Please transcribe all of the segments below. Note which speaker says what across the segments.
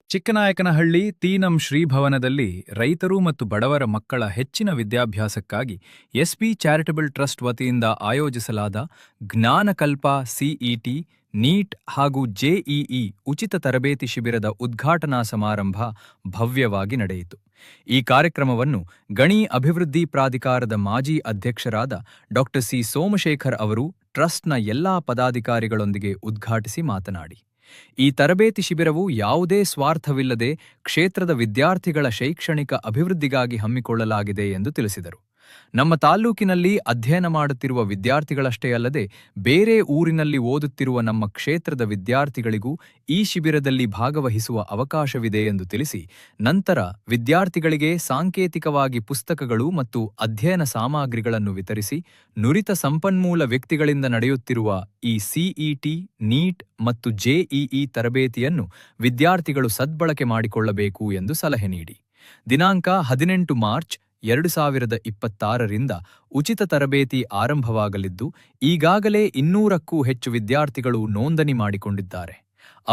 Speaker 1: ಚಿಕ್ಕನಾಯಕನಹಳ್ಳಿ ತೀನಂ ಶ್ರೀಭವನದಲ್ಲಿ ರೈತರು ಮತ್ತು ಬಡವರ ಮಕ್ಕಳ ಹೆಚ್ಚಿನ ವಿದ್ಯಾಭ್ಯಾಸಕ್ಕಾಗಿ ಎಸ್ಪಿ ಚಾರಿಟಬಲ್ ಟ್ರಸ್ಟ್ ವತಿಯಿಂದ ಆಯೋಜಿಸಲಾದ ಜ್ಞಾನಕಲ್ಪ ಸಿಇಟಿ, ನೀಟ್ ಹಾಗೂ ಜೆಇಇ ಉಚಿತ ತರಬೇತಿ ಶಿಬಿರದ ಉದ್ಘಾಟನಾ ಸಮಾರಂಭ ಭವ್ಯವಾಗಿ ನಡೆಯಿತು. ಈ ಕಾರ್ಯಕ್ರಮವನ್ನು ಗಣಿ ಅಭಿವೃದ್ಧಿ ಪ್ರಾಧಿಕಾರದ ಮಾಜಿ ಅಧ್ಯಕ್ಷರಾದ ಡಾ ಸಿ ಸೋಮಶೇಖರ್ ಅವರು ಟ್ರಸ್ಟ್ನ ಎಲ್ಲಾ ಪದಾಧಿಕಾರಿಗಳೊಂದಿಗೆ ಉದ್ಘಾಟಿಸಿ ಮಾತನಾಡಿ, ಈ ತರಬೇತಿ ಶಿಬಿರವು ಯಾವುದೇ ಸ್ವಾರ್ಥವಿಲ್ಲದೆ ಕ್ಷೇತ್ರದ ವಿದ್ಯಾರ್ಥಿಗಳ ಶೈಕ್ಷಣಿಕ ಅಭಿವೃದ್ಧಿಗಾಗಿ ಹಮ್ಮಿಕೊಳ್ಳಲಾಗಿದೆ ಎಂದು ತಿಳಿಸಿದರು. ನಮ್ಮ ತಾಲ್ಲೂಕಿನಲ್ಲಿ ಅಧ್ಯಯನ ಮಾಡುತ್ತಿರುವ ವಿದ್ಯಾರ್ಥಿಗಳಷ್ಟೇ ಅಲ್ಲದೆ ಬೇರೆ ಊರಿನಲ್ಲಿ ಓದುತ್ತಿರುವ ನಮ್ಮ ಕ್ಷೇತ್ರದ ವಿದ್ಯಾರ್ಥಿಗಳಿಗೂ ಈ ಶಿಬಿರದಲ್ಲಿ ಭಾಗವಹಿಸುವ ಅವಕಾಶವಿದೆ ಎಂದು ತಿಳಿಸಿ, ನಂತರ ವಿದ್ಯಾರ್ಥಿಗಳಿಗೆ ಸಾಂಕೇತಿಕವಾಗಿ ಪುಸ್ತಕಗಳು ಮತ್ತು ಅಧ್ಯಯನ ಸಾಮಗ್ರಿಗಳನ್ನು ವಿತರಿಸಿ ನುರಿತ ಸಂಪನ್ಮೂಲ ವ್ಯಕ್ತಿಗಳಿಂದ ನಡೆಯುತ್ತಿರುವ ಈ ಸಿಇಟಿ, ನೀಟ್ ಮತ್ತು ಜೆಇಇ ತರಬೇತಿಯನ್ನು ವಿದ್ಯಾರ್ಥಿಗಳು ಸದ್ಬಳಕೆ ಮಾಡಿಕೊಳ್ಳಬೇಕು ಎಂದು ಸಲಹೆ ನೀಡಿ, ದಿನಾಂಕ 18 ಮಾರ್ಚ್ 2026ರಿಂದ ಉಚಿತ ತರಬೇತಿ ಆರಂಭವಾಗಲಿದ್ದು, ಈಗಾಗಲೇ 200ಕ್ಕೂ ಹೆಚ್ಚು ವಿದ್ಯಾರ್ಥಿಗಳು ನೋಂದಣಿ ಮಾಡಿಕೊಂಡಿದ್ದಾರೆ.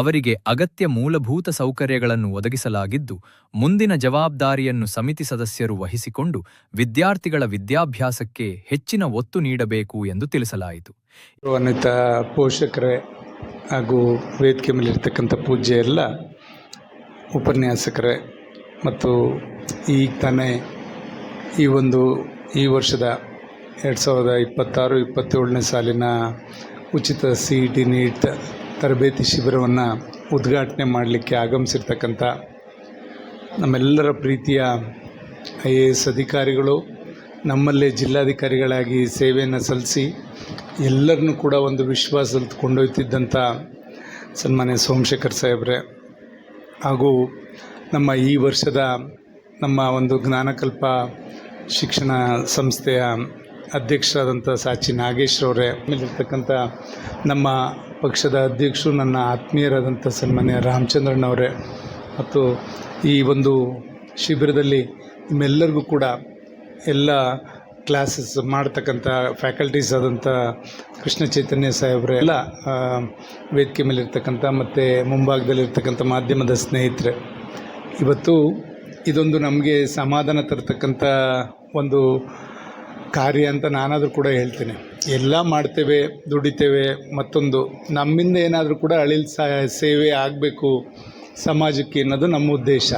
Speaker 1: ಅವರಿಗೆ ಅಗತ್ಯ ಮೂಲಭೂತ ಸೌಕರ್ಯಗಳನ್ನು ಒದಗಿಸಲಾಗಿದ್ದು, ಮುಂದಿನ ಜವಾಬ್ದಾರಿಯನ್ನು ಸಮಿತಿ ಸದಸ್ಯರು ವಹಿಸಿಕೊಂಡು ವಿದ್ಯಾರ್ಥಿಗಳ ವಿದ್ಯಾಭ್ಯಾಸಕ್ಕೆ ಹೆಚ್ಚಿನ ಒತ್ತು ನೀಡಬೇಕು ಎಂದು ತಿಳಿಸಲಾಯಿತು.
Speaker 2: ಅನೇಕ ಪೋಷಕರೇ ಹಾಗೂ ವೇದಿಕೆ ಮೇಲಿರ್ತಕ್ಕಂಥ ಪೂಜ್ಯ ಎಲ್ಲ ಉಪನ್ಯಾಸಕರೇ ಮತ್ತು ಈಗ ತಾನೇ ಈ ವರ್ಷದ 2026-27ನೇ ಸಾಲಿನ ಉಚಿತ ಸಿಇಟಿ, ನೀಟ್ ತರಬೇತಿ ಶಿಬಿರವನ್ನು ಉದ್ಘಾಟನೆ ಮಾಡಲಿಕ್ಕೆ ಆಗಮಿಸಿರ್ತಕ್ಕಂಥ ನಮ್ಮೆಲ್ಲರ ಪ್ರೀತಿಯ IAS ಅಧಿಕಾರಿಗಳು, ನಮ್ಮಲ್ಲೇ ಜಿಲ್ಲಾಧಿಕಾರಿಗಳಾಗಿ ಸೇವೆಯನ್ನು ಸಲ್ಲಿಸಿ ಎಲ್ಲರನ್ನೂ ಕೂಡ ಒಂದು ವಿಶ್ವಾಸದಲ್ಲಿ ಕೊಂಡೊಯ್ತಿದ್ದಂಥ ಸನ್ಮಾನ್ಯ ಸೋಮಶೇಖರ್ ಸಾಹೇಬ್ರೆ ಹಾಗೂ ನಮ್ಮ ಈ ವರ್ಷದ ನಮ್ಮ ಒಂದು ಜ್ಞಾನಕಲ್ಪ ಶಿಕ್ಷಣ ಸಂಸ್ಥೆಯ ಅಧ್ಯಕ್ಷರಾದಂಥ ಸಾಚಿ ನಾಗೇಶ್ರವರೇ, ಮೇಲಿರ್ತಕ್ಕಂಥ ನಮ್ಮ ಪಕ್ಷದ ಅಧ್ಯಕ್ಷರು, ನನ್ನ ಆತ್ಮೀಯರಾದಂಥ ಸನ್ಮಾನ್ಯ ರಾಮಚಂದ್ರಣ್ಣವರೇ ಮತ್ತು ಈ ಒಂದು ಶಿಬಿರದಲ್ಲಿ ನಿಮ್ಮೆಲ್ಲರಿಗೂ ಕೂಡ ಎಲ್ಲ ಕ್ಲಾಸಸ್ ಮಾಡ್ತಕ್ಕಂಥ ಫ್ಯಾಕಲ್ಟೀಸ್ ಆದಂಥ ಕೃಷ್ಣ ಚೈತನ್ಯ ಸಾಹೇಬ್ರೆ, ಎಲ್ಲ ವೇದಿಕೆ ಮೇಲಿರ್ತಕ್ಕಂಥ ಮತ್ತು ಮುಂಭಾಗದಲ್ಲಿರ್ತಕ್ಕಂಥ ಮಾಧ್ಯಮದ ಸ್ನೇಹಿತರೆ, ಇವತ್ತು ಇದೊಂದು ನಮಗೆ ಸಮಾಧಾನ ತರ್ತಕ್ಕಂಥ ಒಂದು ಕಾರ್ಯ ಅಂತ ನಾನಾದರೂ ಕೂಡ ಹೇಳ್ತೇನೆ. ಎಲ್ಲ ಮಾಡ್ತೇವೆ, ದುಡಿತೇವೆ, ಮತ್ತೊಂದು ನಮ್ಮಿಂದ ಏನಾದರೂ ಕೂಡ ಸೇವೆ ಆಗಬೇಕು ಸಮಾಜಕ್ಕೆ ಅನ್ನೋದು ನಮ್ಮ ಉದ್ದೇಶ.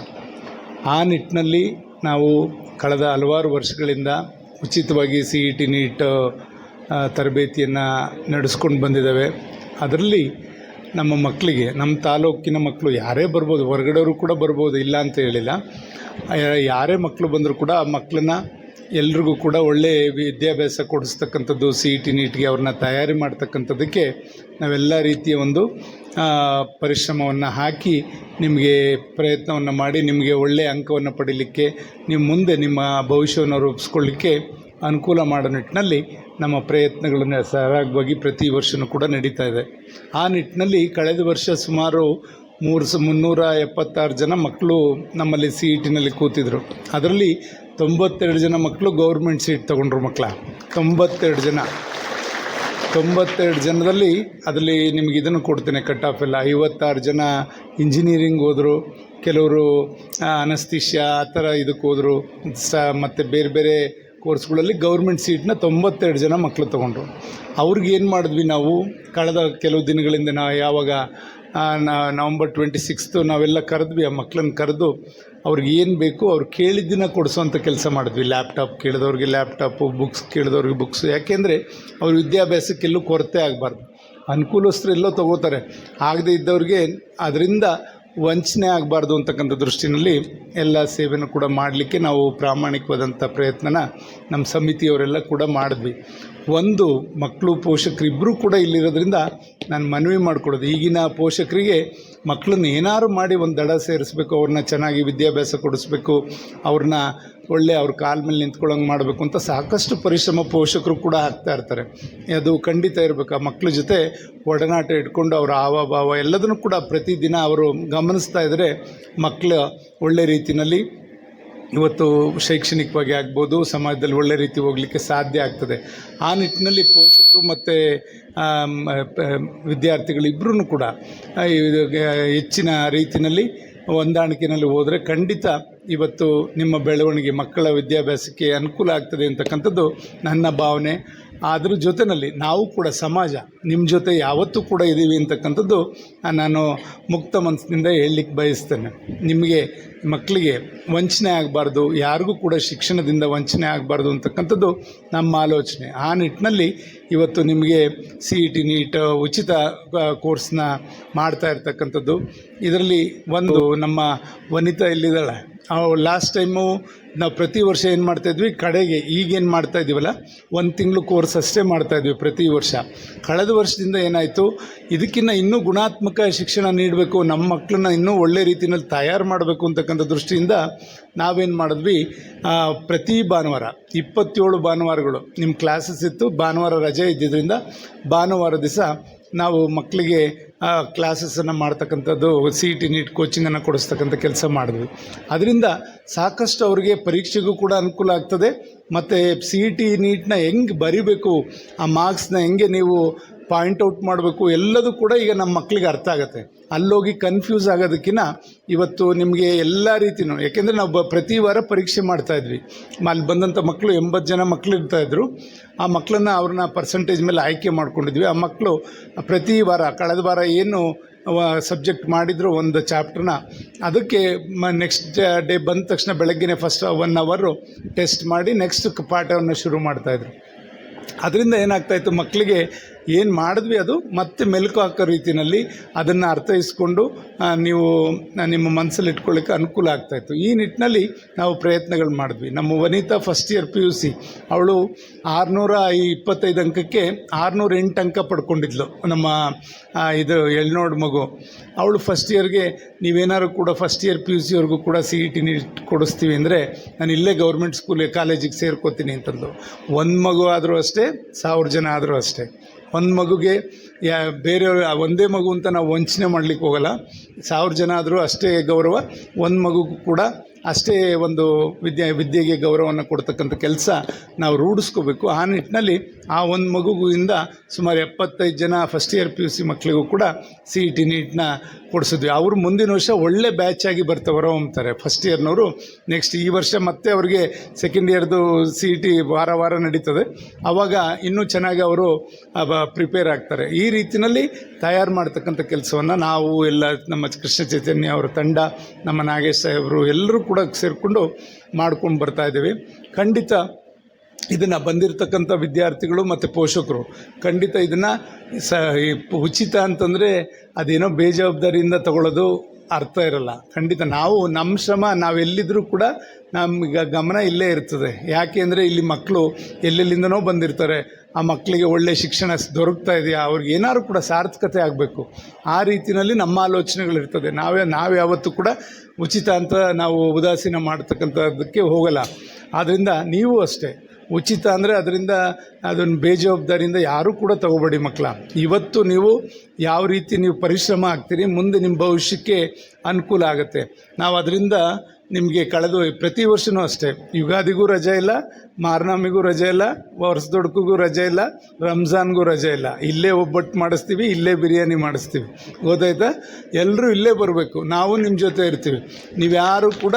Speaker 2: ಆ ನಿಟ್ಟಿನಲ್ಲಿ ನಾವು ಕಳೆದ ಹಲವಾರು ವರ್ಷಗಳಿಂದ ಉಚಿತವಾಗಿ ಸಿಇಟಿ, ನೀಟ್ ತರಬೇತಿಯನ್ನು ನಡೆಸ್ಕೊಂಡು ಬಂದಿದ್ದಾವೆ. ಅದರಲ್ಲಿ ನಮ್ಮ ಮಕ್ಕಳಿಗೆ, ನಮ್ಮ ತಾಲೂಕಿನ ಮಕ್ಕಳು ಯಾರೇ ಬರ್ಬೋದು, ಹೊರಗಡೆಯವರು ಕೂಡ ಬರ್ಬೋದು, ಇಲ್ಲ ಅಂತ ಹೇಳಿಲ್ಲ. ಯಾರೇ ಮಕ್ಕಳು ಬಂದರೂ ಕೂಡ ಆ ಮಕ್ಕಳನ್ನ ಎಲ್ರಿಗೂ ಕೂಡ ಒಳ್ಳೆಯ ವಿದ್ಯಾಭ್ಯಾಸ ಕೊಡಿಸ್ತಕ್ಕಂಥದ್ದು, ಸಿಇಟಿ, ನೀಟ್ಗೆ ಅವ್ರನ್ನ ತಯಾರಿ ಮಾಡ್ತಕ್ಕಂಥದ್ದಕ್ಕೆ ನಾವೆಲ್ಲ ರೀತಿಯ ಒಂದು ಪರಿಶ್ರಮವನ್ನು ಹಾಕಿ ನಿಮಗೆ ಪ್ರಯತ್ನವನ್ನು ಮಾಡಿ ನಿಮಗೆ ಒಳ್ಳೆಯ ಅಂಕವನ್ನು ಪಡೀಲಿಕ್ಕೆ, ನಿಮ್ಮ ಮುಂದೆ ನಿಮ್ಮ ಭವಿಷ್ಯವನ್ನು ರೂಪಿಸ್ಕೊಳ್ಳಿಕ್ಕೆ ಅನುಕೂಲ ಮಾಡೋ ನಿಟ್ಟಿನಲ್ಲಿ ನಮ್ಮ ಪ್ರಯತ್ನಗಳನ್ನು ಸರಾಗವಾಗಿ ಪ್ರತಿ ವರ್ಷವೂ ಕೂಡ ನಡೀತಾ ಇದೆ. ಆ ನಿಟ್ಟಿನಲ್ಲಿ ಕಳೆದ ವರ್ಷ ಸುಮಾರು 376 ಜನ ಮಕ್ಕಳು ನಮ್ಮಲ್ಲಿ ಸಿಇಟಿನಲ್ಲಿ ಕೂತಿದ್ರು. ಅದರಲ್ಲಿ 92 ಜನ ಮಕ್ಕಳು ಗೌರ್ಮೆಂಟ್ ಸೀಟ್ ತೊಗೊಂಡ್ರು. 92 ಜನದಲ್ಲಿ ಅದರಲ್ಲಿ ನಿಮಗೆ ಇದನ್ನು ಕೊಡ್ತೇನೆ, ಕಟ್ ಆಫ್ ಎಲ್ಲ 56 ಜನ ಇಂಜಿನಿಯರಿಂಗ್ ಹೋದರು, ಕೆಲವರು ಅನಸ್ತಿಷ್ಯಾ ಆ ಥರ ಇದಕ್ಕೆ ಹೋದರು, ಮತ್ತು ಬೇರೆ ಬೇರೆ ಕೋರ್ಸ್ಗಳಲ್ಲಿ ಗೌರ್ಮೆಂಟ್ ಸೀಟ್ನ 92 ಜನ ಮಕ್ಕಳು ತೊಗೊಂಡ್ರು. ಅವ್ರಿಗೆ ಏನು ಮಾಡಿದ್ವಿ ನಾವು ಕಳೆದ ಕೆಲವು ದಿನಗಳಿಂದ, ಯಾವಾಗ ನವಂಬರ್ 26 ನಾವೆಲ್ಲ ಕರೆದ್ವಿ, ಆ ಮಕ್ಕಳನ್ನ ಕರೆದು ಅವ್ರಿಗೆ ಏನು ಬೇಕು ಅವ್ರು ಕೇಳಿದ್ದನ್ನ ಕೊಡಿಸೋವಂಥ ಕೆಲಸ ಮಾಡಿದ್ವಿ. ಲ್ಯಾಪ್ಟಾಪ್ ಕೇಳಿದವ್ರಿಗೆ ಲ್ಯಾಪ್ಟಾಪು, ಬುಕ್ಸ್ ಕೇಳಿದವ್ರಿಗೆ ಬುಕ್ಸು. ಯಾಕೆಂದರೆ ಅವ್ರ ವಿದ್ಯಾಭ್ಯಾಸಕ್ಕೆಲ್ಲೂ ಕೊರತೆ ಆಗಬಾರ್ದು. ಅನುಕೂಲಸ್ಥರು ಎಲ್ಲೋ ತೊಗೋತಾರೆ, ಆಗದೇ ಇದ್ದವ್ರಿಗೆ ಅದರಿಂದ ವಂಚನೆ ಆಗಬಾರ್ದು ಅಂತಕ್ಕಂಥ ದೃಷ್ಟಿನಲ್ಲಿ ಎಲ್ಲ ಸೇವೆನೂ ಕೂಡ ಮಾಡಲಿಕ್ಕೆ ನಾವು ಪ್ರಾಮಾಣಿಕವಾದಂಥ ಪ್ರಯತ್ನನ ನಮ್ಮ ಸಮಿತಿಯವರೆಲ್ಲ ಕೂಡ ಮಾಡಿದ್ವಿ. ಒಂದು ಮಕ್ಕಳು ಪೋಷಕರು ಇಬ್ಬರೂ ಕೂಡ ಇಲ್ಲಿರೋದ್ರಿಂದ ನಾನು ಮನವಿ ಮಾಡಿಕೊಡೋದು, ಈಗಿನ ಪೋಷಕರಿಗೆ ಮಕ್ಕಳನ್ನ ಏನಾದ್ರು ಮಾಡಿ ಒಂದು ದಡ ಸೇರಿಸ್ಬೇಕು, ಅವ್ರನ್ನ ಚೆನ್ನಾಗಿ ವಿದ್ಯಾಭ್ಯಾಸ ಕೊಡಿಸ್ಬೇಕು, ಅವ್ರನ್ನ ಅವ್ರ ಕಾಲ ಮೇಲೆ ನಿಂತ್ಕೊಳ್ಳೋಂಗೆ ಮಾಡಬೇಕು ಅಂತ ಸಾಕಷ್ಟು ಪರಿಶ್ರಮ ಪೋಷಕರು ಕೂಡ ಹಾಕ್ತಾ ಇರ್ತಾರೆ. ಅದು ಖಂಡಿತ ಇರಬೇಕು. ಆ ಮಕ್ಕಳ ಜೊತೆ ಒಡನಾಟ ಇಟ್ಕೊಂಡು ಅವರ ಹಾವಭಾವ ಎಲ್ಲದನ್ನು ಕೂಡ ಪ್ರತಿದಿನ ಅವರು ಗಮನಿಸ್ತಾ ಇದ್ದರೆ ಮಕ್ಕಳು ಒಳ್ಳೆ ರೀತಿಯಲ್ಲಿ ಇವತ್ತು ಶೈಕ್ಷಣಿಕವಾಗಿ ಆಗ್ಬೋದು, ಸಮಾಜದಲ್ಲಿ ಒಳ್ಳೆ ರೀತಿ ಹೋಗಲಿಕ್ಕೆ ಸಾಧ್ಯ ಆಗ್ತದೆ. ಆ ನಿಟ್ಟಿನಲ್ಲಿ ಪೋಷಕರು ಮತ್ತು ವಿದ್ಯಾರ್ಥಿಗಳಿಬ್ಬರೂ ಕೂಡ ಹೆಚ್ಚಿನ ರೀತಿಯಲ್ಲಿ ಹೊಂದಾಣಿಕೆಯಲ್ಲಿ ಹೋದರೆ ಖಂಡಿತ ಇವತ್ತು ನಿಮ್ಮ ಬೆಳವಣಿಗೆ, ಮಕ್ಕಳ ವಿದ್ಯಾಭ್ಯಾಸಕ್ಕೆ ಅನುಕೂಲ ಆಗ್ತದೆ ಅಂತಕ್ಕಂಥದ್ದು ನನ್ನ ಭಾವನೆ. ಅದ್ರ ಜೊತೆಯಲ್ಲಿ ನಾವು ಕೂಡ ಸಮಾಜ ನಿಮ್ಮ ಜೊತೆ ಯಾವತ್ತೂ ಕೂಡ ಇದ್ದೀವಿ ಅಂತಕ್ಕಂಥದ್ದು ನಾನು ಮುಕ್ತ ಮನಸ್ಸಿನಿಂದ ಹೇಳಲಿಕ್ಕೆ ಬಯಸ್ತೇನೆ. ನಿಮಗೆ ಮಕ್ಕಳಿಗೆ ವಂಚನೆ ಆಗಬಾರ್ದು, ಯಾರಿಗೂ ಕೂಡ ಶಿಕ್ಷಣದಿಂದ ವಂಚನೆ ಆಗಬಾರ್ದು ಅಂತಕ್ಕಂಥದ್ದು ನಮ್ಮ ಆಲೋಚನೆ. ಆ ನಿಟ್ಟಿನಲ್ಲಿ ಇವತ್ತು ನಿಮಗೆ CET ನೀಟ್ ಉಚಿತ ಕೋರ್ಸ್ನ ಮಾಡ್ತಾ ಇರ್ತಕ್ಕಂಥದ್ದು. ಇದರಲ್ಲಿ ಒಂದು ನಮ್ಮ ವನಿತಾ ಎಲ್ಲಿದ್ದಾಳೆ, ಲಾಸ್ಟ್ ಟೈಮು ನಾವು ಪ್ರತಿ ವರ್ಷ ಏನು ಮಾಡ್ತಾಯಿದ್ವಿ, ಕಡೆಗೆ ಈಗೇನು ಮಾಡ್ತಾಯಿದ್ದೀವಲ್ಲ 1 ತಿಂಗಳು ಕೋರ್ಸ್ ಅಷ್ಟೇ ಮಾಡ್ತಾಯಿದ್ವಿ ಪ್ರತಿ ವರ್ಷ. ಕಳೆದ ವರ್ಷದಿಂದ ಏನಾಯಿತು, ಇದಕ್ಕಿಂತ ಇನ್ನೂ ಗುಣಾತ್ಮಕ ಶಿಕ್ಷಣ ನೀಡಬೇಕು, ನಮ್ಮ ಮಕ್ಕಳನ್ನ ಇನ್ನೂ ಒಳ್ಳೆ ರೀತಿಯಲ್ಲಿ ತಯಾರು ಮಾಡಬೇಕು ಅಂತಕ್ಕಂಥ ದೃಷ್ಟಿಯಿಂದ ನಾವೇನು ಮಾಡಿದ್ವಿ, ಪ್ರತಿ ಭಾನುವಾರ 27 ಭಾನುವಾರಗಳು ನಿಮ್ಮ ಕ್ಲಾಸಸ್ ಇತ್ತು. ಭಾನುವಾರ ರಜೆ ಇದ್ದಿದ್ದರಿಂದ ಭಾನುವಾರ ದಿವಸ ನಾವು ಮಕ್ಕಳಿಗೆ ಕ್ಲಾಸಸನ್ನು ಮಾಡ್ತಕ್ಕಂಥದ್ದು, CET ನೀಟ್ ಕೋಚಿಂಗನ್ನು ಕೊಡಿಸ್ತಕ್ಕಂಥ ಕೆಲಸ ಮಾಡಿದ್ವಿ. ಅದರಿಂದ ಸಾಕಷ್ಟು ಅವರಿಗೆ ಪರೀಕ್ಷೆಗೂ ಕೂಡ ಅನುಕೂಲ ಆಗ್ತದೆ. ಮತ್ತು CET ನೀಟ್ನ ಹೆಂಗೆ ಬರಿಬೇಕು, ಆ ಮಾರ್ಕ್ಸ್ನ ಹೆಂಗೆ ನೀವು ಪಾಯಿಂಟ್ಔಟ್ ಮಾಡಬೇಕು, ಎಲ್ಲದೂ ಕೂಡ ಈಗ ನಮ್ಮ ಮಕ್ಕಳಿಗೆ ಅರ್ಥ ಆಗುತ್ತೆ. ಅಲ್ಲೋಗಿ ಕನ್ಫ್ಯೂಸ್ ಆಗೋದಕ್ಕಿಂತ ಇವತ್ತು ನಿಮಗೆ ಎಲ್ಲ ರೀತಿಯೂ, ಯಾಕೆಂದರೆ ನಾವು ಪ್ರತಿ ವಾರ ಪರೀಕ್ಷೆ ಮಾಡ್ತಾಯಿದ್ವಿ. ಅಲ್ಲಿ ಬಂದಂಥ ಮಕ್ಕಳು 80 ಜನ ಮಕ್ಕಳು ಇರ್ತಾಯಿದ್ರು. ಆ ಮಕ್ಕಳನ್ನು ಅವ್ರನ್ನ ಪರ್ಸಂಟೇಜ್ ಮೇಲೆ ಆಯ್ಕೆ ಮಾಡ್ಕೊಂಡಿದ್ವಿ. ಆ ಮಕ್ಕಳು ಪ್ರತಿ ವಾರ, ಕಳೆದ ವಾರ ಏನು ಸಬ್ಜೆಕ್ಟ್ ಮಾಡಿದ್ರು ಒಂದು ಚಾಪ್ಟರ್ನ, ಅದಕ್ಕೆ ನೆಕ್ಸ್ಟ್ ಡೇ ಬಂದ ತಕ್ಷಣ ಬೆಳಗ್ಗೆನೇ ಫಸ್ಟ್ 1 ಅವರು ಟೆಸ್ಟ್ ಮಾಡಿ ನೆಕ್ಸ್ಟ್ ಪಾಠವನ್ನು ಶುರು ಮಾಡ್ತಾಯಿದ್ರು. ಅದರಿಂದ ಏನಾಗ್ತಾಯಿತ್ತು, ಮಕ್ಕಳಿಗೆ ಏನು ಮಾಡಿದ್ವಿ ಅದು ಮತ್ತೆ ಮೆಲುಕು ಹಾಕೋ ರೀತಿಯಲ್ಲಿ ಅದನ್ನು ಅರ್ಥೈಸ್ಕೊಂಡು ನೀವು ನಿಮ್ಮ ಮನಸ್ಸಲ್ಲಿ ಇಟ್ಕೊಳ್ಳಿಕ್ಕೆ ಅನುಕೂಲ ಆಗ್ತಾಯಿತ್ತು. ಈ ನಿಟ್ಟಿನಲ್ಲಿ ನಾವು ಪ್ರಯತ್ನಗಳು ಮಾಡಿದ್ವಿ. ನಮ್ಮ ವನಿತಾ ಫಸ್ಟ್ ಇಯರ್ PUC ಅವಳು 625 ಅಂಕಕ್ಕೆ 608 ಅಂಕ ಪಡ್ಕೊಂಡಿದ್ಲು. ನಮ್ಮ ಇದು ಎಳ್ನೋಡು ಮಗು, ಅವಳು ಫಸ್ಟ್ ಇಯರ್ಗೆ ನೀವೇನಾದ್ರು ಕೂಡ ಫಸ್ಟ್ ಇಯರ್ PUCವರೆಗೂ ಕೂಡ CET ನೀಟ್ ಕೊಡಿಸ್ತೀವಿ ಅಂದರೆ ನಾನು ಇಲ್ಲೇ ಗೌರ್ಮೆಂಟ್ ಕಾಲೇಜಿಗೆ ಸೇರ್ಕೋತೀನಿ ಅಂತಂದು. ಒಂದು ಮಗು ಆದರೂ ಅಷ್ಟೇ, 1000 ಜನ ಆದರೂ ಅಷ್ಟೇ. ಒಂದು ಮಗುಗೆ ಬೇರೆಯವರು ಒಂದೇ ಮಗು ಅಂತ ನಾವು ವಂಚನೆ ಮಾಡಲಿಕ್ಕೆ ಹೋಗಲ್ಲ. 1000 ಜನ ಆದರೂ ಅಷ್ಟೇ ಗೌರವ, ಒಂದು ಮಗುಗೂ ಕೂಡ ಅಷ್ಟೇ ಒಂದು ವಿದ್ಯೆಗೆ ಗೌರವವನ್ನು ಕೊಡ್ತಕ್ಕಂಥ ಕೆಲಸ ನಾವು ರೂಢಿಸ್ಕೋಬೇಕು. ಆ ನಿಟ್ಟಿನಲ್ಲಿ ಆ ಒಂದು ಮಗುವಿಂದ ಸುಮಾರು 75 ಜನ ಫಸ್ಟ್ ಇಯರ್ PUC ಮಕ್ಕಳಿಗೂ ಕೂಡ CET ನೀಟ್ನ ಕೊಡಿಸಿದ್ವಿ. ಅವರು ಮುಂದಿನ ವರ್ಷ ಒಳ್ಳೆ ಬ್ಯಾಚ್ ಆಗಿ ಹೊರಹೊಮ್ತಾರೆ ಫಸ್ಟ್ ಇಯರ್ನವರು. ನೆಕ್ಸ್ಟ್ ಈ ವರ್ಷ ಮತ್ತೆ ಅವರಿಗೆ ಸೆಕೆಂಡ್ ಇಯರ್ದು CET ವಾರ ನಡೀತದೆ. ಆವಾಗ ಇನ್ನೂ ಚೆನ್ನಾಗಿ ಅವರು ಪ್ರಿಪೇರ್ ಆಗ್ತಾರೆ. ಈ ರೀತಿಯಲ್ಲಿ ತಯಾರು ಮಾಡ್ತಕ್ಕಂಥ ಕೆಲಸವನ್ನು ನಾವು ಎಲ್ಲ ನಮ್ಮ ಕೃಷ್ಣ ಚೈತನ್ಯ ಅವರ ತಂಡ, ನಮ್ಮ ನಾಗೇಶ್ ಸಾಹೇಬರು ಎಲ್ಲರೂ ಕೂಡ ಸೇರಿಕೊಂಡು ಮಾಡ್ಕೊಂಡು ಬರ್ತಾಯಿದ್ದೀವಿ. ಖಂಡಿತ ಇದನ್ನು ಬಂದಿರತಕ್ಕಂಥ ವಿದ್ಯಾರ್ಥಿಗಳು ಮತ್ತು ಪೋಷಕರು ಖಂಡಿತ ಇದನ್ನು ಉಚಿತ ಅಂತಂದರೆ ಅದೇನೋ ಬೇಜವಾಬ್ದಾರಿಯಿಂದ ತಗೊಳ್ಳೋದು ಅರ್ಥ ಇರಲ್ಲ. ಖಂಡಿತ ನಾವು ನಮ್ಮ ಶ್ರಮ ನಾವೆಲ್ಲಿದ್ದರೂ ಕೂಡ ನಮಗೆ ಗಮನ ಇಲ್ಲೇ ಇರ್ತದೆ. ಯಾಕೆ ಅಂದರೆ ಇಲ್ಲಿ ಮಕ್ಕಳು ಎಲ್ಲೆಲ್ಲಿಂದನೋ ಬಂದಿರ್ತಾರೆ. ಆ ಮಕ್ಕಳಿಗೆ ಒಳ್ಳೆಯ ಶಿಕ್ಷಣ ದೊರಕ್ತಾ ಇದೆಯಾ, ಅವ್ರಿಗೆ ಏನಾದ್ರು ಕೂಡ ಸಾರ್ಥಕತೆ ಆಗಬೇಕು. ಆ ರೀತಿಯಲ್ಲಿ ನಮ್ಮ ಆಲೋಚನೆಗಳಿರ್ತದೆ. ನಾವು ಯಾವತ್ತೂ ಕೂಡ ಉಚಿತ ಅಂತ ನಾವು ಉದಾಸೀನ ಮಾಡ್ತಕ್ಕಂಥದ್ದಕ್ಕೆ ಹೋಗಲ್ಲ. ಆದ್ದರಿಂದ ನೀವು ಅಷ್ಟೇ, ಉಚಿತ ಅಂದರೆ ಅದರಿಂದ ಅದನ್ನು ಬೇಜವಾಬ್ದಾರಿಯಿಂದ ಯಾರೂ ಕೂಡ ತಗೋಬೇಡಿ ಮಕ್ಕಳ. ಇವತ್ತು ನೀವು ಯಾವ ರೀತಿ ನೀವು ಪರಿಶ್ರಮ ಆಗ್ತೀರಿ, ಮುಂದೆ ನಿಮ್ಮ ಭವಿಷ್ಯಕ್ಕೆ ಅನುಕೂಲ ಆಗುತ್ತೆ. ನಾವು ಅದರಿಂದ ನಿಮಗೆ ಪ್ರತಿ ವರ್ಷವೂ ಅಷ್ಟೇ, ಯುಗಾದಿಗೂ ರಜೆ ಇಲ್ಲ, ಮಾರ್ನಾಮಿಗೂ ರಜೆ ಇಲ್ಲ, ವರ್ಷದೊಡ್ಕಿಗೂ ರಜೆ ಇಲ್ಲ, ರಂಜಾನ್ಗೂ ರಜೆ ಇಲ್ಲ. ಇಲ್ಲೇ ಒಬ್ಬಟ್ಟು ಮಾಡಿಸ್ತೀವಿ, ಇಲ್ಲೇ ಬಿರಿಯಾನಿ ಮಾಡಿಸ್ತೀವಿ. ಗೊತ್ತಾಯ್ತಾ? ಎಲ್ಲರೂ ಇಲ್ಲೇ ಬರಬೇಕು, ನಾವು ನಿಮ್ಮ ಜೊತೆ ಇರ್ತೀವಿ. ನೀವು ಯಾರು ಕೂಡ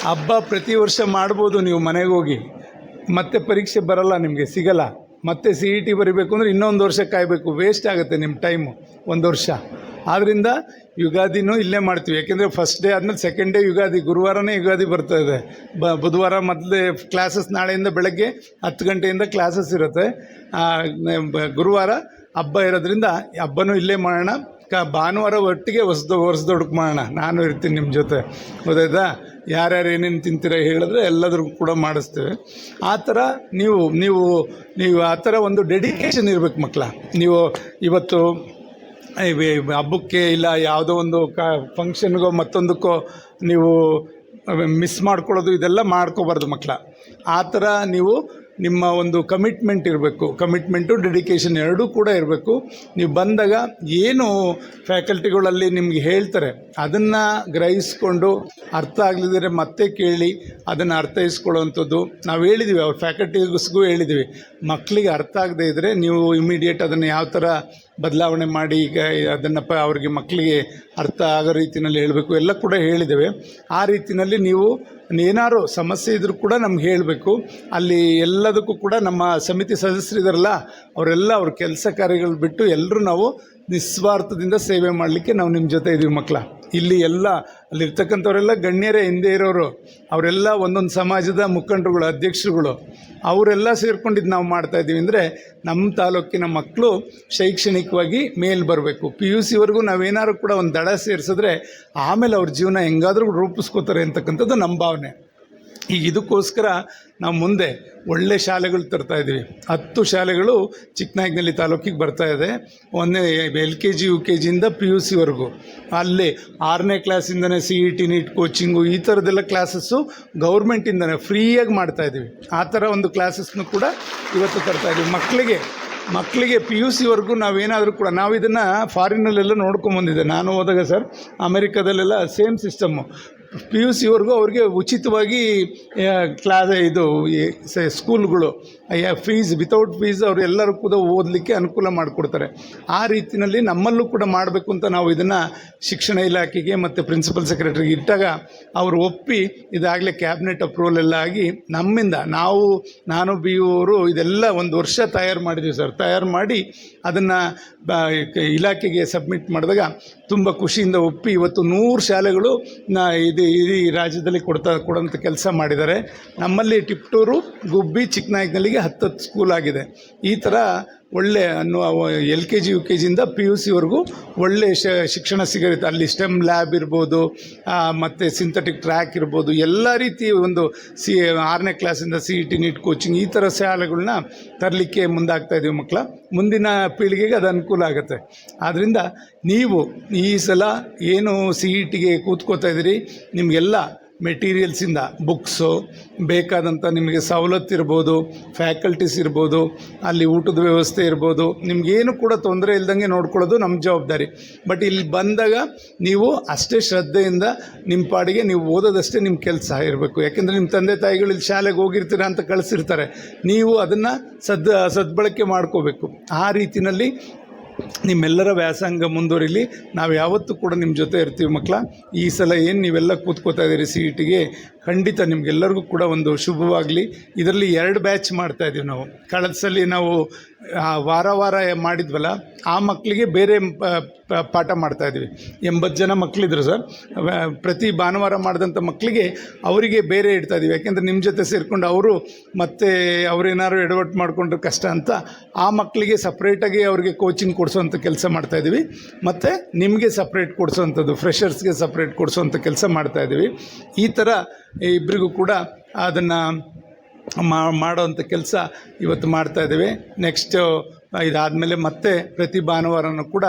Speaker 2: ಹಬ್ಬ ಪ್ರತಿ ವರ್ಷ ಮಾಡ್ಬೋದು ನೀವು ಮನೆಗೆ ಹೋಗಿ, ಮತ್ತೆ ಪರೀಕ್ಷೆ ಬರಲ್ಲ, ನಿಮಗೆ ಸಿಗಲ್ಲ. ಮತ್ತೆ CET ಬರೀಬೇಕು ಅಂದರೆ ಇನ್ನೊಂದು ವರ್ಷ ಕಾಯಬೇಕು, ವೇಸ್ಟ್ ಆಗುತ್ತೆ ನಿಮ್ಮ ಟೈಮು, 1 ವರ್ಷ. ಆದ್ದರಿಂದ ಯುಗಾದಿನೂ ಇಲ್ಲೇ ಮಾಡ್ತೀವಿ. ಯಾಕೆಂದರೆ ಫಸ್ಟ್ ಡೇ ಆದಮೇಲೆ ಸೆಕೆಂಡ್ ಡೇ ಯುಗಾದಿ, ಗುರುವಾರನೇ ಯುಗಾದಿ ಬರ್ತಾಯಿದೆ. ಬುಧವಾರ ಮೊದಲೇ ಕ್ಲಾಸಸ್, ನಾಳೆಯಿಂದ ಬೆಳಗ್ಗೆ 10 ಗಂಟೆಯಿಂದ ಕ್ಲಾಸಸ್ ಇರುತ್ತೆ. ಗುರುವಾರ ಹಬ್ಬ ಇರೋದ್ರಿಂದ ಹಬ್ಬನೂ ಇಲ್ಲೇ ಮಾಡೋಣ. ಭಾನುವಾರ ಒಟ್ಟಿಗೆ ವರ್ಷದೊಡಕ್ಕೆ ಮಾಡೋಣ. ನಾನು ಇರ್ತೀನಿ ನಿಮ್ಮ ಜೊತೆ. ಗೊತ್ತಾಯ್ತಾ? ಯಾರ್ಯಾರು ಏನೇನು ತಿಂತೀರ ಹೇಳಿದ್ರೆ ಎಲ್ಲದ್ರಿಗೂ ಕೂಡ ಮಾಡಿಸ್ತೇವೆ. ಆ ಥರ ನೀವು ಆ ಥರ ಒಂದು ಡೆಡಿಕೇಶನ್ ಇರಬೇಕು ಮಕ್ಕಳ. ನೀವು ಇವತ್ತು ಹಬ್ಬಕ್ಕೆ ಇಲ್ಲ ಯಾವುದೋ ಒಂದು ಫಂಕ್ಷನ್ಗೋ ಮತ್ತೊಂದಕ್ಕೋ ನೀವು ಮಿಸ್ ಮಾಡ್ಕೊಳ್ಳೋದು, ಇದೆಲ್ಲ ಮಾಡ್ಕೋಬಾರ್ದು ಮಕ್ಕಳ. ಆ ಥರ ನೀವು ನಿಮ್ಮ ಒಂದು ಕಮಿಟ್ಮೆಂಟ್ ಇರಬೇಕು. ಕಮಿಟ್ಮೆಂಟು ಡೆಡಿಕೇಶನ್ ಎರಡೂ ಕೂಡ ಇರಬೇಕು. ನೀವು ಬಂದಾಗ ಏನು ಫ್ಯಾಕಲ್ಟಿಗಳಲ್ಲಿ ನಿಮ್ಗೆ ಹೇಳ್ತಾರೆ ಅದನ್ನು ಗ್ರಹಿಸ್ಕೊಂಡು ಅರ್ಥ ಆಗಲಿದ್ದರೆ ಮತ್ತೆ ಕೇಳಿ ಅದನ್ನು ಅರ್ಥೈಸ್ಕೊಳ್ಳೋವಂಥದ್ದು ನಾವು ಹೇಳಿದ್ದೀವಿ. ಅವ್ರ ಫ್ಯಾಕಲ್ಟಿಸ್ಗೂ ಹೇಳಿದ್ದೀವಿ, ಮಕ್ಕಳಿಗೆ ಅರ್ಥ ಆಗದೇ ಇದ್ದರೆ ನೀವು ಇಮಿಡಿಯೇಟ್ ಅದನ್ನು ಯಾವ ಥರ ಬದಲಾವಣೆ ಮಾಡಿ ಈಗ ಅದನ್ನು ಅವ್ರಿಗೆ ಮಕ್ಕಳಿಗೆ ಅರ್ಥ ಆಗೋ ರೀತಿಯಲ್ಲಿ ಹೇಳಬೇಕು ಎಲ್ಲ ಕೂಡ ಹೇಳಿದ್ದೇವೆ. ಆ ರೀತಿಯಲ್ಲಿ ನೀವು ಏನಾದ್ರು ಸಮಸ್ಯೆ ಇದ್ದರೂ ಕೂಡ ನಮ್ಗೆ ಹೇಳಬೇಕು. ಅಲ್ಲಿ ಎಲ್ಲದಕ್ಕೂ ಕೂಡ ನಮ್ಮ ಸಮಿತಿ ಸದಸ್ಯರಿದಾರಲ್ಲ ಅವರೆಲ್ಲ ಅವ್ರ ಕೆಲಸ ಕಾರ್ಯಗಳು ಬಿಟ್ಟು ಎಲ್ಲರೂ ನಾವು ನಿಸ್ವಾರ್ಥದಿಂದ ಸೇವೆ ಮಾಡಲಿಕ್ಕೆ ನಾವು ನಿಮ್ಮ ಜೊತೆ ಇದ್ದೀವಿ ಮಕ್ಕಳ. ಇಲ್ಲಿ ಎಲ್ಲ ಅಲ್ಲಿರ್ತಕ್ಕಂಥವರೆಲ್ಲ ಗಣ್ಯರೇ, ಹಿಂದೆ ಇರೋರು, ಅವರೆಲ್ಲ ಒಂದೊಂದು ಸಮಾಜದ ಮುಖಂಡರುಗಳು, ಅಧ್ಯಕ್ಷರುಗಳು, ಅವರೆಲ್ಲ ಸೇರ್ಕೊಂಡಿದ್ದು ನಾವು ಮಾಡ್ತಾಯಿದ್ದೀವಿ. ಅಂದರೆ ನಮ್ಮ ತಾಲೂಕಿನ ಮಕ್ಕಳು ಶೈಕ್ಷಣಿಕವಾಗಿ ಮೇಲೆ ಬರಬೇಕು. PUCವರೆಗೂ ನಾವೇನಾದ್ರು ಕೂಡ ಒಂದು ದಡ ಸೇರಿಸಿದ್ರೆ ಆಮೇಲೆ ಅವ್ರ ಜೀವನ ಹೆಂಗಾದರೂ ರೂಪಿಸ್ಕೋತಾರೆ ಅಂತಕ್ಕಂಥದ್ದು ನಮ್ಮ ಭಾವನೆ. ಈಗ ಇದಕ್ಕೋಸ್ಕರ ನಾವು ಮುಂದೆ ಒಳ್ಳೆ ಶಾಲೆಗಳು ತರ್ತಾಯಿದ್ದೀವಿ. 10 ಶಾಲೆಗಳು ಚಿಕ್ಕನಾಯಕನಹಳ್ಳಿ ತಾಲೂಕಿಗೆ ಬರ್ತಾಯಿದೆ. ಒಂದೇ LKG UKGಯಿಂದ PUCವರೆಗೂ. ಅಲ್ಲಿ 6ನೇ ಕ್ಲಾಸಿಂದನೇ CET NEET ಕೋಚಿಂಗು ಈ ಥರದ್ದೆಲ್ಲ ಕ್ಲಾಸಸ್ಸು ಗೌರ್ಮೆಂಟಿಂದನೇ ಫ್ರೀಯಾಗಿ ಮಾಡ್ತಾಯಿದ್ದೀವಿ. ಆ ಥರ ಒಂದು ಕ್ಲಾಸಸ್ನು ಕೂಡ ಇವತ್ತು ತರ್ತಾಯಿದ್ದೀವಿ. ಮಕ್ಕಳಿಗೆ PUCವರೆಗೂ ನಾವೇನಾದರೂ ಕೂಡ ನಾವು ಇದನ್ನು ಫಾರಿನಲ್ಲೆಲ್ಲ ನೋಡ್ಕೊಂಬಂದಿದ್ದೆ. ನಾನು ಹೋದಾಗ ಸರ್ ಅಮೆರಿಕದಲ್ಲೆಲ್ಲ ಸೇಮ್ ಸಿಸ್ಟಮ್ಮು. PUCವರೆಗೂ ಅವ್ರಿಗೆ ಉಚಿತವಾಗಿ ಸ್ಕೂಲ್ಗಳು ಫೀಸ್ ವಿತೌಟ್ ಫೀಸ್ ಅವರೆಲ್ಲರೂ ಕೂಡ ಓದಲಿಕ್ಕೆ ಅನುಕೂಲ ಮಾಡಿಕೊಡ್ತಾರೆ. ಆ ರೀತಿಯಲ್ಲಿ ನಮ್ಮಲ್ಲೂ ಕೂಡ ಮಾಡಬೇಕು ಅಂತ ನಾವು ಇದನ್ನು ಶಿಕ್ಷಣ ಇಲಾಖೆಗೆ ಮತ್ತು ಪ್ರಿನ್ಸಿಪಲ್ ಸೆಕ್ರೆಟರಿಗೆ ಇಟ್ಟಾಗ ಅವರು ಒಪ್ಪಿ ಇದಾಗಲೇ ಕ್ಯಾಬಿನೆಟ್ ಅಪ್ರೂವಲ್ ಎಲ್ಲ ಆಗಿ ನಮ್ಮಿಂದ ನಾನು BU ಅವರು ಇದೆಲ್ಲ 1 ವರ್ಷ ತಯಾರು ಮಾಡಿದ್ದೀವಿ ಸರ್. ತಯಾರು ಮಾಡಿ ಅದನ್ನು ಇಲಾಖೆಗೆ ಸಬ್ಮಿಟ್ ಮಾಡಿದಾಗ ತುಂಬ ಖುಷಿಯಿಂದ ಒಪ್ಪಿ ಇವತ್ತು 100 ಶಾಲೆಗಳು ಇಡೀ ರಾಜ್ಯದಲ್ಲಿ ಕೊಡೋಂಥ ಕೆಲಸ ಮಾಡಿದ್ದಾರೆ. ನಮ್ಮಲ್ಲಿ ಟಿಪ್ಟೂರು, ಗುಬ್ಬಿ, ಚಿಕ್ಕನಾಯಕನಹಳ್ಳಿಗೆ 10 ಸ್ಕೂಲ್ ಆಗಿದೆ. ಈ ಥರ ಒಳ್ಳೆ LKG UKGಯಿಂದ PUCವರೆಗೂ ಒಳ್ಳೆ ಶಿಕ್ಷಣ ಸಿಗುತ್ತೆ. ಅಲ್ಲಿ ಸ್ಟೆಮ್ ಲ್ಯಾಬ್ ಇರ್ಬೋದು, ಮತ್ತು ಸಿಂಥೆಟಿಕ್ ಟ್ರ್ಯಾಕ್ ಇರ್ಬೋದು, ಎಲ್ಲ ರೀತಿ ಒಂದು 6ನೇ ಕ್ಲಾಸಿಂದ CET NEET ಕೋಚಿಂಗ್ ಈ ಥರ ಶಾಲೆಗಳನ್ನ ತರಲಿಕ್ಕೆ ಮುಂದಾಗ್ತಾಯಿದ್ದೀವಿ ಮಕ್ಕಳ. ಮುಂದಿನ ಪೀಳಿಗೆಗೆ ಅದು ಅನುಕೂಲ ಆಗುತ್ತೆ. ಆದ್ದರಿಂದ ನೀವು ಈ ಸಲ ಏನು CETಗೆ ಕೂತ್ಕೋತಾ ಇದ್ದೀರಿ, ನಿಮಗೆಲ್ಲ ಮೆಟೀರಿಯಲ್ಸಿಂದ ಬುಕ್ಸು ಬೇಕಾದಂಥ ನಿಮಗೆ ಸವಲತ್ತು ಇರ್ಬೋದು, ಫ್ಯಾಕಲ್ಟೀಸ್ ಇರ್ಬೋದು, ಅಲ್ಲಿ ಊಟದ ವ್ಯವಸ್ಥೆ ಇರ್ಬೋದು, ನಿಮಗೇನು ಕೂಡ ತೊಂದರೆ ಇಲ್ದಂಗೆ ನೋಡ್ಕೊಳ್ಳೋದು ನಮ್ಮ ಜವಾಬ್ದಾರಿ. ಬಟ್ ಇಲ್ಲಿ ಬಂದಾಗ ನೀವು ಅಷ್ಟೇ ಶ್ರದ್ಧೆಯಿಂದ ನಿಮ್ಮ ಪಾಡಿಗೆ ನೀವು ಓದೋದಷ್ಟೇ ನಿಮ್ಮ ಕೆಲಸ ಇರಬೇಕು. ಯಾಕೆಂದರೆ ನಿಮ್ಮ ತಂದೆ ತಾಯಿಗಳು ಇಲ್ಲಿ ಶಾಲೆಗೆ ಹೋಗಿರ್ತೀರ ಅಂತ ಕಳಿಸಿರ್ತಾರೆ. ನೀವು ಅದನ್ನು ಸದ್ಬಳಕೆ ಮಾಡ್ಕೋಬೇಕು. ಆ ರೀತಿಯಲ್ಲಿ ನಿಮ್ಮೆಲ್ಲರ ವ್ಯಾಸಂಗ ಮುಂದುವರಿಲಿ. ನಾವು ಯಾವತ್ತೂ ಕೂಡ ನಿಮ್ಮ ಜೊತೆ ಇರ್ತೀವಿ ಮಕ್ಕಳ. ಈ ಸಲ ಏನು ನೀವೆಲ್ಲ ಕೂತ್ಕೋತಾ ಇದ್ದೀರಿ CETಗೆ, ಖಂಡಿತ ನಿಮಗೆಲ್ಲರಿಗೂ ಕೂಡ ಒಂದು ಶುಭವಾಗಲಿ. ಇದರಲ್ಲಿ 2 ಬ್ಯಾಚ್ ಮಾಡ್ತಾಯಿದ್ದೀವಿ ನಾವು. ಕಳೆದ ಸಲ ನಾವು ವಾರ ಮಾಡಿದ್ವಲ್ಲ, ಆ ಮಕ್ಕಳಿಗೆ ಬೇರೆ ಪಾಠ ಮಾಡ್ತಾಯಿದ್ವಿ. 80 ಜನ ಮಕ್ಕಳಿದ್ರು ಸರ್. ಪ್ರತಿ ಭಾನುವಾರ ಮಾಡಿದಂಥ ಮಕ್ಕಳಿಗೆ ಅವರಿಗೆ ಬೇರೆ ಇಡ್ತಾಯಿದ್ದೀವಿ. ಯಾಕೆಂದರೆ ನಿಮ್ಮ ಜೊತೆ ಸೇರಿಕೊಂಡು ಅವರು ಮತ್ತೆ ಅವರೇನಾದ್ರು ಎಡವಟ್ಟು ಮಾಡಿಕೊಂಡ್ರೆ ಕಷ್ಟ ಅಂತ ಆ ಮಕ್ಕಳಿಗೆ ಸಪ್ರೇಟಾಗಿ ಅವ್ರಿಗೆ ಕೋಚಿಂಗ್ ಕೊಡಿಸೋವಂಥ ಕೆಲಸ ಮಾಡ್ತಾಯಿದ್ದೀವಿ. ಮತ್ತು ನಿಮಗೆ ಸಪ್ರೇಟ್ ಕೊಡಿಸೋವಂಥದ್ದು, ಫ್ರೆಷರ್ಸ್ಗೆ ಸಪ್ರೇಟ್ ಕೊಡಿಸೋವಂಥ ಕೆಲಸ ಮಾಡ್ತಾಯಿದ್ದೀವಿ. ಈ ಥರ ಇಬ್ಬರಿಗೂ ಕೂಡ ಅದನ್ನು ಮಾಡೋವಂಥ ಕೆಲಸ ಇವತ್ತು ಮಾಡ್ತಾಯಿದ್ದೇವೆ. ನೆಕ್ಸ್ಟು ಇದಾದಮೇಲೆ ಮತ್ತೆ ಪ್ರತಿ ಭಾನುವಾರನೂ ಕೂಡ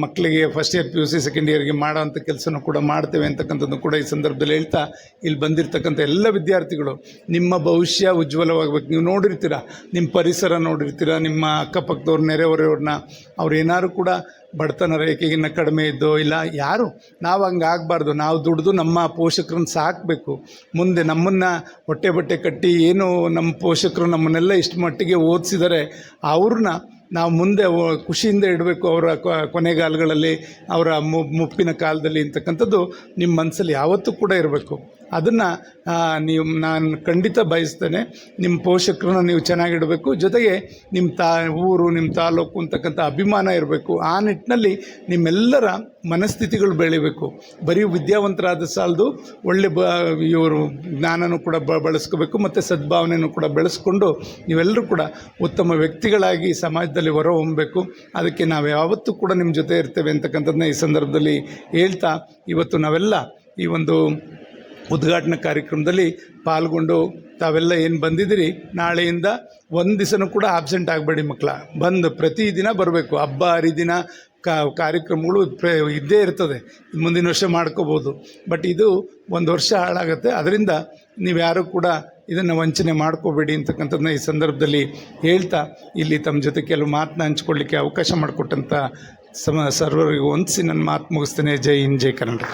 Speaker 2: ಮಕ್ಕಳಿಗೆ ಫಸ್ಟ್ ಇಯರ್ PUC ಸೆಕೆಂಡ್ ಇಯರ್ಗೆ ಮಾಡೋವಂಥ ಕೆಲಸನೂ ಕೂಡ ಮಾಡ್ತೇವೆ ಅಂತಕ್ಕಂಥದ್ದು ಕೂಡ ಈ ಸಂದರ್ಭದಲ್ಲಿ ಹೇಳ್ತಾ, ಇಲ್ಲಿ ಬಂದಿರತಕ್ಕಂಥ ಎಲ್ಲ ವಿದ್ಯಾರ್ಥಿಗಳು ನಿಮ್ಮ ಭವಿಷ್ಯ ಉಜ್ವಲವಾಗಬೇಕು. ನೀವು ನೋಡಿರ್ತೀರ, ನಿಮ್ಮ ಪರಿಸರ ನೋಡಿರ್ತೀರ, ನಿಮ್ಮ ಅಕ್ಕಪಕ್ಕದವ್ರ ನೆರೆಹೊರೆಯವ್ರನ್ನ, ಅವ್ರೇನಾದ್ರು ಕೂಡ ಬಡತನ ರೇಖೆಗಿನ್ನ ಕಡಿಮೆ ಇದ್ದೋ ಇಲ್ಲ ಯಾರು, ನಾವು ಹಂಗೆ ಆಗಬಾರ್ದು. ನಾವು ದುಡಿದು ನಮ್ಮ ಪೋಷಕರನ್ನ ಸಾಕಬೇಕು. ಮುಂದೆ ನಮ್ಮನ್ನು ಹೊಟ್ಟೆ ಬಟ್ಟೆ ಕಟ್ಟಿ ಏನು ನಮ್ಮ ಪೋಷಕರು ನಮ್ಮನ್ನೆಲ್ಲ ಇಷ್ಟು ಮಟ್ಟಿಗೆ ಓದಿಸಿದರೆ ಅವ್ರನ್ನ ನಾವು ಮುಂದೆ ಖುಷಿಯಿಂದ ಇಡಬೇಕು. ಅವರ ಕೊನೆಗಾಲಗಳಲ್ಲಿ, ಅವರ ಮುಪ್ಪಿನ ಕಾಲದಲ್ಲಿ ಅಂತಕ್ಕಂಥದ್ದು ನಿಮ್ಮ ಮನಸ್ಸಲ್ಲಿ ಯಾವತ್ತೂ ಕೂಡ ಇರಬೇಕು. ಅದನ್ನು ನಾನು ಖಂಡಿತ ಬಯಸ್ತೇನೆ. ನಿಮ್ಮ ಪೋಷಕರನ್ನ ನೀವು ಚೆನ್ನಾಗಿಡಬೇಕು. ಜೊತೆಗೆ ನಿಮ್ಮ ಊರು, ನಿಮ್ಮ ತಾಲೂಕು ಅಂತಕ್ಕಂಥ ಅಭಿಮಾನ ಇರಬೇಕು. ಆ ನಿಟ್ಟಿನಲ್ಲಿ ನಿಮ್ಮೆಲ್ಲರ ಮನಸ್ಥಿತಿಗಳು ಬೆಳಿಬೇಕು. ಬರೀ ವಿದ್ಯಾವಂತರಾದ ಸಾಲದು, ಒಳ್ಳೆ ಇವರು ಜ್ಞಾನನೂ ಕೂಡ ಬಳಸ್ಕೋಬೇಕು ಮತ್ತು ಸದ್ಭಾವನೆಯೂ ಕೂಡ ಬೆಳೆಸ್ಕೊಂಡು ನೀವೆಲ್ಲರೂ ಕೂಡ ಉತ್ತಮ ವ್ಯಕ್ತಿಗಳಾಗಿ ಸಮಾಜದಲ್ಲಿ ಹೊರಹೊಮ್ಮಬೇಕು. ಅದಕ್ಕೆ ನಾವು ಯಾವತ್ತೂ ಕೂಡ ನಿಮ್ಮ ಜೊತೆ ಇರ್ತೇವೆ ಅಂತಕ್ಕಂಥದ್ದನ್ನ ಈ ಸಂದರ್ಭದಲ್ಲಿ ಹೇಳ್ತಾ, ಇವತ್ತು ನಾವೆಲ್ಲ ಈ ಒಂದು ಉದ್ಘಾಟನಾ ಕಾರ್ಯಕ್ರಮದಲ್ಲಿ ಪಾಲ್ಗೊಂಡು ತಾವೆಲ್ಲ ಏನು ಬಂದಿದ್ದೀರಿ, ನಾಳೆಯಿಂದ ಒಂದು ದಿವಸನೂ ಕೂಡ ಆಬ್ಸೆಂಟ್ ಆಗಬೇಡಿ ಮಕ್ಕಳ. ಬಂದು ಪ್ರತಿದಿನ ಬರಬೇಕು. ಹಬ್ಬ ಹರಿದಿನ ಕಾರ್ಯಕ್ರಮಗಳು ಇದ್ದೇ ಇರ್ತದೆ. ಮುಂದಿನ ವರ್ಷ ಮಾಡ್ಕೋಬೋದು. ಬಟ್ ಇದು 1 ವರ್ಷ ಹಾಳಾಗುತ್ತೆ. ಅದರಿಂದ ನೀವು ಯಾರೂ ಕೂಡ ಇದನ್ನು ವಂಚನೆ ಮಾಡ್ಕೋಬೇಡಿ ಅಂತಕ್ಕಂಥದ್ದನ್ನ ಈ ಸಂದರ್ಭದಲ್ಲಿ ಹೇಳ್ತಾ, ಇಲ್ಲಿ ತಮ್ಮ ಜೊತೆ ಕೆಲವು ಮಾತನ್ನ ಹಂಚ್ಕೊಳ್ಳಿಕ್ಕೆ ಅವಕಾಶ ಮಾಡಿಕೊಟ್ಟಂಥ ಸರ್ವರಿಗೂ ವಂದಿಸಿ ನನ್ನ ಮಾತು ಮುಗಿಸ್ತೇನೆ. ಜೈ ಹಿಂದ್, ಜೈ ಕರ್ನಾಟಕ.